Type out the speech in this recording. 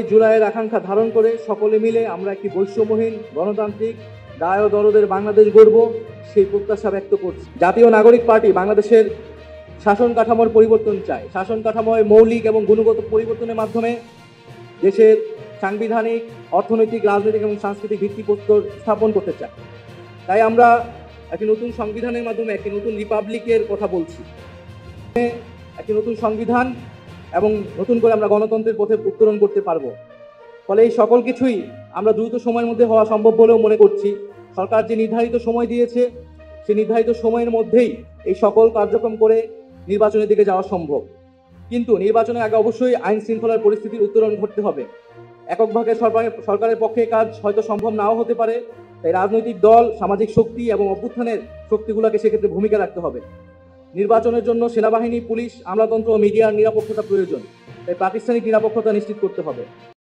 5ই জুলাইয়ের আকাঙ্ক্ষা ধারণ করে সকলে মিলে আমরা একটি বৈষম্যহীন গণতান্ত্রিক দায় ও দরদের বাংলাদেশ গড়ব সেই প্রত্যাশা ব্যক্ত করছি। জাতীয় নাগরিক পার্টি বাংলাদেশের শাসন কাঠামোর পরিবর্তন চায়। শাসন কাঠামোয় মৌলিক এবং গুণগত পরিবর্তনের মাধ্যমে দেশের সাংবিধানিক, অর্থনৈতিক, রাজনৈতিক এবং সাংস্কৃতিক ভিত্তিপ্রস্তর স্থাপন করতে চায়। তাই আমরা একটি নতুন সংবিধানের মাধ্যমে একটি নতুন রিপাবলিকের কথা বলছি। একটি নতুন সংবিধান এবং নতুন করে আমরা গণতন্ত্রের পথে উত্তরণ করতে পারব। ফলে এই সকল কিছুই আমরা দ্রুত সময়ের মধ্যে হওয়া সম্ভব বলেও মনে করছি। সরকার যে নির্ধারিত সময় দিয়েছে সেই নির্ধারিত সময়ের মধ্যেই এই সকল কার্যক্রম করে নির্বাচনের দিকে যাওয়া সম্ভব। কিন্তু নির্বাচনের আগে অবশ্যই আইন শৃঙ্খলার পরিস্থিতির উত্তরণ ঘটতে হবে। এককভাবে সরকারের পক্ষে কাজ হয়তো সম্ভব নাও হতে পারে। তাই রাজনৈতিক দল, সামাজিক শক্তি এবং অভ্যুত্থানের শক্তিগুলোকে সেক্ষেত্রে ভূমিকা রাখতে হবে। নির্বাচনের জন্য সেনাবাহিনী, পুলিশ, আমলাতন্ত্র ও মিডিয়ার নিরাপত্তা প্রয়োজন। তাই প্রাতিষ্ঠানিক নিরাপত্তা নিশ্চিত করতে হবে।